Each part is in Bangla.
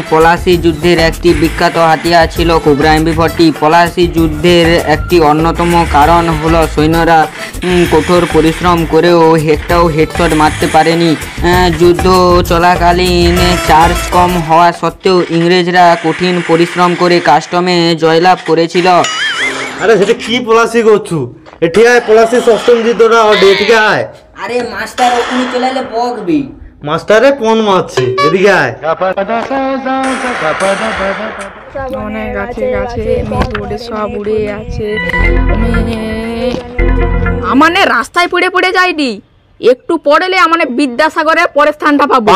পলাশী যুদ্ধের একটি বিখ্যাত হাতিয়ার ছিল কোবরা MP40। পলাশী যুদ্ধের একটি অন্যতম কারণ হলো সৈন্যরা কঠোর পরিশ্রম করেও একটাও হেডশট মারতে পারেনি। যুদ্ধ চলাকালীন চার্জ কম হওয়া সত্ত্বেও ইংরেজরা কঠিন পরিশ্রম করে কাস্টমে জয়লাভ করেছিল। আরে সেটা কি পলাশি করছু? এটি আয় পলাশি ষষ্ঠম যুদ্ধটা এদিকে আয়। আরে মাস্টার ওখানে চলে এলে বকবি। মাস্টারে পন মারছে, এদিকে আয়। অনেক গাছে গাছে মেঘ উড়ে সব উড়ে আছে। আমানে রাস্তায় পড়ে পড়ে যায়নি, একটু পড়লে আমানে বিদ্যাসাগরের পরের স্থানটা পাবো।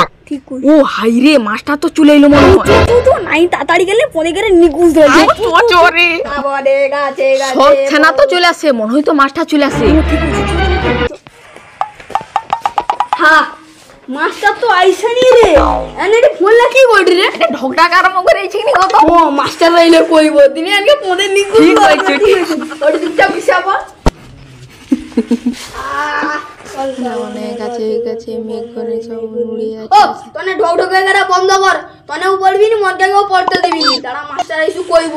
ও হাই রে, মাস্টার তো চলে এলো মনে হয়। তো নাই তাড়াতাড়ি গেলে পরে গেলে নিকুজ ধরে চোরে সব ছানা তো চলে আসে, মনে হয় তো মাস্টার চলে আসে। হ্যাঁ মাস্টার তো আইসানি রে, এনে ফোন লাগি কইডি রে ঢোকটা আরম্ভ করে এইছিনি কত। ও মাস্টার রাইলে কইব দিনে আজকে পরে নিকুজ ঠিক হইছে, ঠিক ওই দিকটা পিছাবা। অনেক গাছে গাছে মেঘ করে সব উড়ে ও আছে। তনে ঢোক ঢোক করে বন্ধ কর, তনেও পড়বি নি মনকেও পড়তে দিবি নি, তারা মাস্টার আইসু কইব।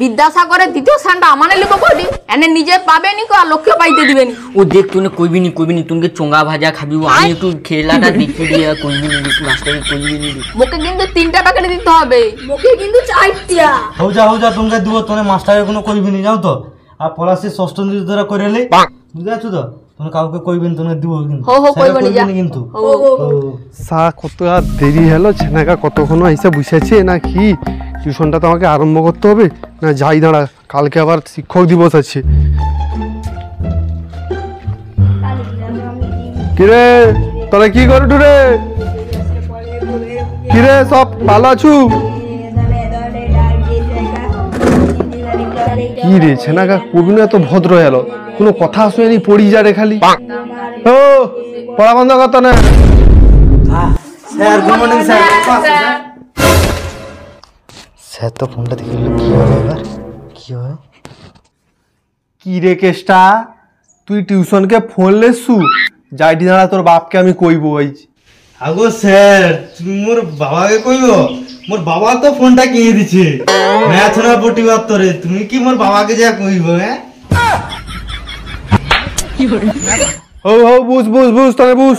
বিদ্যাসাগরের দ্বিতীয় স্থানটা আমানে লিখো কইডি, এনে নিজে পাবে নি কো আর লোককে পাইতে দিবে নি। ও দেখ তুই কইবি নি তুমি চোঙ্গা ভাজা খাবি, আমি একটু খেলাটা দেখি দিয়ে কইবি নি মাস্টার কইবি নি। মুখে কিন্তু 3টা প্যাকেট দিতে হবে, মুখে কিন্তু 4টা। হও যা তোমরা দুও তোনে মাস্টারে কোনো কইবি নি, যাও তো। আর পলাশি ষষ্ঠম যুদ্ধটা কইরেলে বুঝাছো তো, তোমরা কাউকে কইবেন তোনে দিব কিন্তু। হো কইবি নি যা কিন্তু। সা কত আর দেরি হলো, ছেনাকা কতক্ষণ এসে বসেছে না কি? টিউশনটা তো আমাকে আরম্ভ করতে হবে না, যাই দাঁড়া, কালকে আবার শিক্ষক দিবস আছে। কিরে তোরা কি করছু রে? কিরে সব ভালো আছু? কি রে ছেনাকা কবি না, এত ভদ্র এলো, কোনো কথা শুনি পড়ি যা রে খালি। ও পড়া বন্ধ করতো না। Sir good morning sir. Sir তো ফোনটা দেখে কি হবে এবার, কি হয়? কি রে কেষ্টা, তুই টিউশনকে ফোন লেসু? যাইটি দাঁড়া, তোর বাপকে আমি কইব। ওই আগো স্যার তুমি মোর বাবাকে কইব? মোর বাবা তো ফোনটা কিনে দিছে, ম্যাচ না পটিবার তোরে, তুমি কি মোর বাবাকে যা কইব? হ্যাঁ হো হো বুঝ বুঝ বুঝ তবে বুঝ।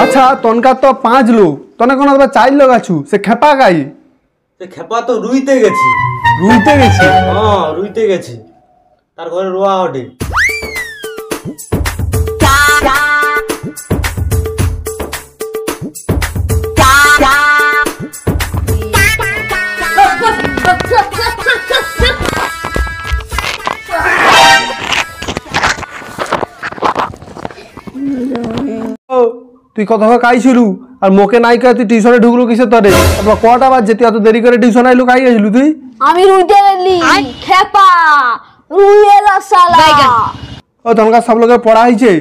আচ্ছা তনকার তো 5 লোক, তনে কোন 4 লোক আছু, সে খেপা গাই? সে খেপা তো রুইতে গেছি। রুইতে গেছি? হ্যাঁ রুইতে গেছি, তার ঘরে রোয়া ওঠে। তুই কথা কাইছিলু আর মোকে নাই কয়ে তুই টিউশনে ঢুকলু কিসে তরে? তারপর কটা বাজে তুই এত দেরি করে টিউশন আইলু, কাই গেছিলু তুই? আমি রুইতে গেলি খেপা রুইয়েলা শালা। ও তনকার সব লোকের পড়া হইছে?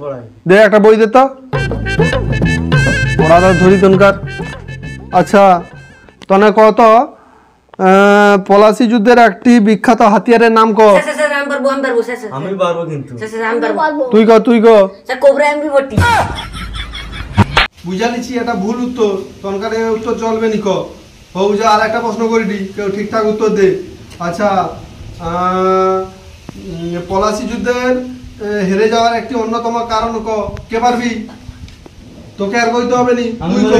পড়াই দে একটা বই দে তো, পড়াটা ধরি তনকার। আচ্ছা তনে কত পলাশী যুদ্ধের একটি বিখ্যাত হাতিয়ারের নাম ক। আমি পারবো কিন্তু। তুই ক। Cobra MP40। বুঝা নিছি এটা ভুল উত্তর, তনকার উত্তর চলবে নি। ক হউ যা, আর একটা প্রশ্ন করি দি, কেউ ঠিকঠাক উত্তর দে। আচ্ছা পলাশী যুদ্ধের হেরে যাওয়ার একটি অন্যতম কারণ ক। কে পারবি? তোকে আর কইতে হবে নি, তুই ক।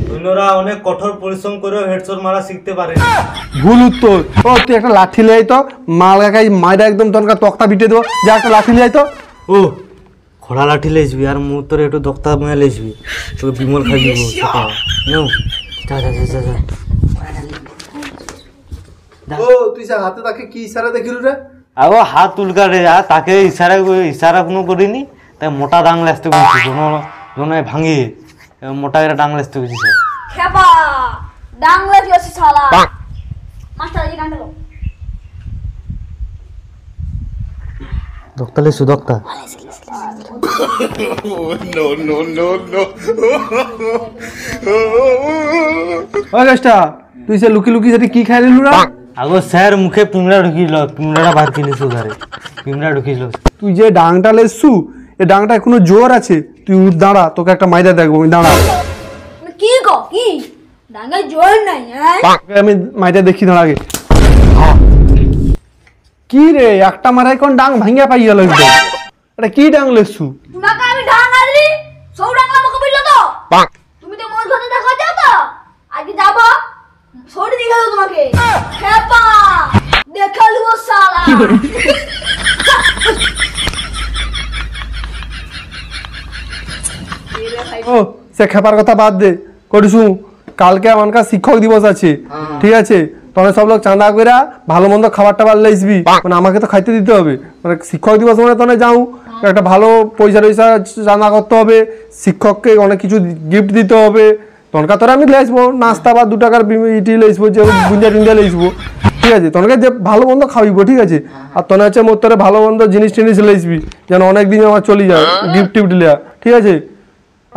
সৈন্যরা অনেক কঠোর পরিশ্রম করেও হেডশট মারা শিখতে পারে। ভুল উত্তর। ও তুই একটা লাঠি লিয়ে আই তো, মাল গাকাই মাইরা একদম তনকার তক্তা পিটে দেবো। যা একটা লাঠি লিয়ে আই তো। ও খড়া লাঠি লেসবি আর মুখ তোর একটু দক্তা মেয়ে লেসবি, তোকে বিমল খাই দিব। ও তুই সে হাতে তাকে কি ইশারা দেখিলু রে? আগো হাত উল্কা রে, আর তাকে ইশারা কোনো করিনি, তাই মোটা ডাং লাসতে বলছি, জোন ভাঙি মোটা করে ডাং লাসতে বলছি। খেপা ডাংলা দিয়েছে শালা। মাস্টার এই গানটা দাও। দক্তা লেসু দক্তা। ও গাছটা তুই সে লুকি লুকি সেটি কি খাই লিলু রে? আগো স্যার মুখে পিমড়া ঢুকিল, পিমড়াটা বাদ কিনিস ঘরে, পিমড়া ঢুকিল। তুই যে ডাংটা লেসু, এ ডাংটা এখনো জোর আছে, তুই তুই দাঁড়া, তোকে একটা মাইরা দেখবো, আমি দাঁড়া। কি গো কি ডাঙ্গায় জোর নাই হ্যাঁ তোকে আমি মাইরা দেখি, দাঁড়া আগে। কি রে একটা মারাই কোন ডাং ভাঙ্গা পাই গেল একদম। এটা কি ডাং লেসু? তোমাকে আমি ডাঙ্গালি সব ডাঙ্গা মুখে বললো তো তুমি তো মোর ঘরে দেখা যাও তো আগে যাবো সরি দেখা দাও তোমাকে খেপা দেখা লিবো শালা ও সে খেপার কথা বাদ দে করিসু, কালকে আমানকার শিক্ষক দিবস আছে, ঠিক আছে? তোরা সব লোক চাঁদা কইরা ভালো মন্দ খাবার টাবার লাইসবি, মানে আমাকে তো খাইতে দিতে হবে। মানে শিক্ষক দিবস মানে তোনে যাও একটা ভালো পয়সা টয়সা চাঁদা করতে হবে, শিক্ষককে অনেক কিছু গিফট দিতে হবে। তনকা তোরা আমি লাইসবো নাস্তা বা 2 টাকার ইটি লাইসবো, যে গুঞ্জা টুঞ্জা লাইসবো, ঠিক আছে? তোনকে যে ভালো মন্দ খাওয়াইব, ঠিক আছে? আর তোনে হচ্ছে মোর তোরে ভালো মন্দ জিনিস টিনিস লাইসবি, যেন অনেকদিন আমার চলে যায় গিফট টিফট লিয়া, ঠিক আছে?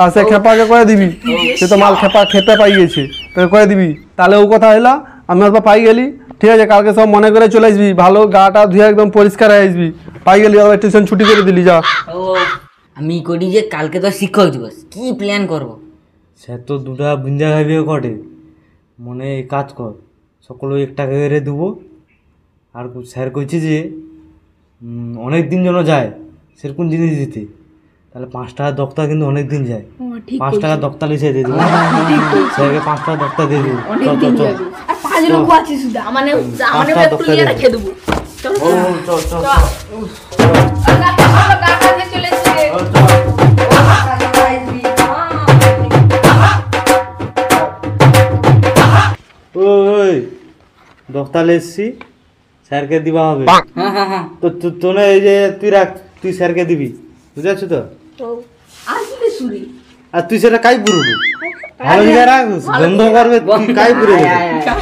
আর সে খেপাকে করে দিবি, সে তো মাল খেপে পাই গেছে, তোকে করে দিবি। তাহলে ও কথা হইলা, আমি অল্প পাই গেলি, ঠিক আছে? কালকে সব মনে করে চলে আসবি, ভালো গাটা ধুয়ে একদম পরিষ্কার হয়ে আসবি। পাই গেলি আবার টিউশন ছুটি করে দিলি, যা। ও আমি করি যে কালকে তো শিক্ষক দিবস, কি প্ল্যান করব? স্যার তো 2টা বুঞ্জা খাইবে কটে, মনে কাজ কর সকলে 1 টাকা করে দেবো। আর স্যার কইছে যে অনেক দিন যেন যায় সেরকম জিনিস দিতে, তাহলে 5 টাকার দক্তা কিন্তু অনেক দিন যায়। 5 টাকার দক্তা লিখে দিয়ে দেবো স্যারকে, 5 টাকার দক্তা দিয়ে দেবো। আর 5 লোক আছে শুধু মানে একটু নিয়ে রেখে দেবো। চলো চলো গাটা দিয়ে চলে এসেছে। ওই দক্তা লেসছি স্যারকে দিবা হবে। হ্যাঁ হ্যাঁ হ্যাঁ তো তোনে এই যে তুই রাখ, তুই স্যারকে দিবি, বুঝাচ্ছ তো? আসবে সুরি আর তুই সেটা কাই পুরবি, ভালো জায়গায় রাখ, বন্ধ করবে তুই কাই পুরে দেবে। স্যার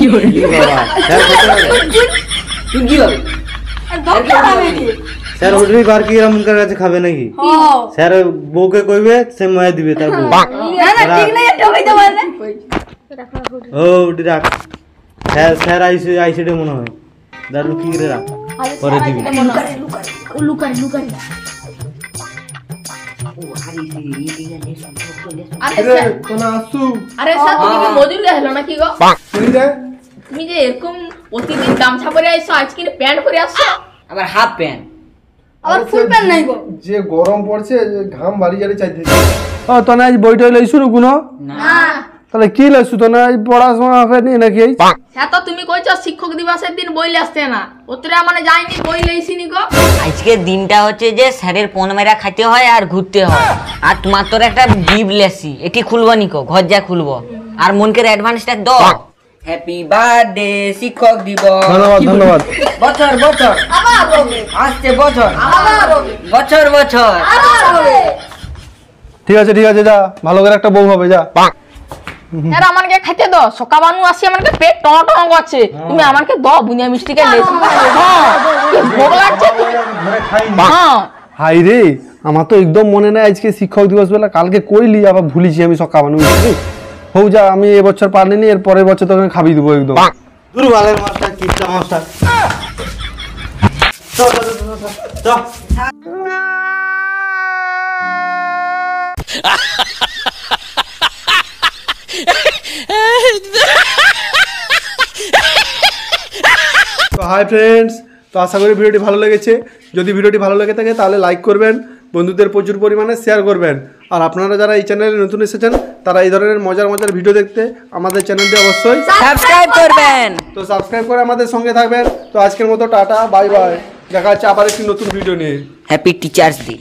তুই কি হবে? স্যার উঠবি আর কি মুখের কাছে খাবে নাকি? স্যার বউকে কইবে, সে মায়া দিবে তার বউ। ও উঠি রাখ, স্যার আইসিডে মনে হয় দাঁড়ু কি করে রাখ, পরে দিবি। আরে স্যার তুমি কি মজুরি হলো নাকি গো? তুমি যে এরকম প্রতিদিন গামছা পরে আসছো, আজকে প্যান্ট পরে আসছো, আবার হাফ প্যান্ট, আর ফুল প্যান্ট নাই গো যে গরম পড়ছে, ঘাম বাড়ি যারে চাইতে। ও তোনে আজ বইটা লাইছু কোনো? না তাহলে কি লাইছু তোনে? আজ পড়াশোনা হবে নি নাকি? হ্যাঁ তো তুমি কইছো শিক্ষক দিবসের দিন বই আসতে না, ওতরে মানে যাইনি বই লইছিনি গো। আজকের দিনটা হচ্ছে যে স্যারের ফোন মেরা খাইতে হয় আর ঘুরতে হয়, আর তোমার তোর একটা গিফট লেসি, এটি খুলবো নিকো, ঘর যা খুলবো, আর মনকে অ্যাডভান্সটা দাও। হ্যাপি বার্থডে শিক্ষক দিবস। ধন্যবাদ ধন্যবাদ। বছর বছর আসছে, বছর বছর বছর। ঠিক আছে ঠিক আছে, যা ভালো করে একটা বউ হবে, যা। এর আমাকে খাইতে দাও, সকাবানু আসি আমাকে পেট টং টং করছে, তুমি আমাকে দাও বুনিয়া মিষ্টিকে লেছি। হ্যাঁ কি ভোগ লাগছে তুমি? হ্যাঁ হাই রে, আমার তো একদম মনে নাই আজকে শিক্ষক দিবস বলে, কালকে কইলি আবার ভুলিছি আমি সব খাওয়ানো। হৌ যা, আমি এবছর পারিনি, এর পরের বছর তোকে খাবি দেবো একদম। দুর্বালের মাস্টার, কিপটা মাস্টার। তো হাই ফ্রেন্ডস, তো আশা করি ভিডিওটি ভালো লেগেছে। যদি ভিডিওটি ভালো লেগে থাকে তাহলে লাইক করবেন, বন্ধুদের প্রচুর পরিমাণে শেয়ার করবেন। আর আপনারা যারা এই চ্যানেলে নতুন এসেছেন, তারা এই ধরনের মজার মজার ভিডিও দেখতে আমাদের চ্যানেলটি অবশ্যই সাবস্ক্রাইব করবেন। তো সাবস্ক্রাইব করে আমাদের সঙ্গে থাকবেন। তো আজকের মতো টাটা, বাই বাই, দেখা হচ্ছে আবার একটি নতুন ভিডিও নিয়ে। Happy teachers day.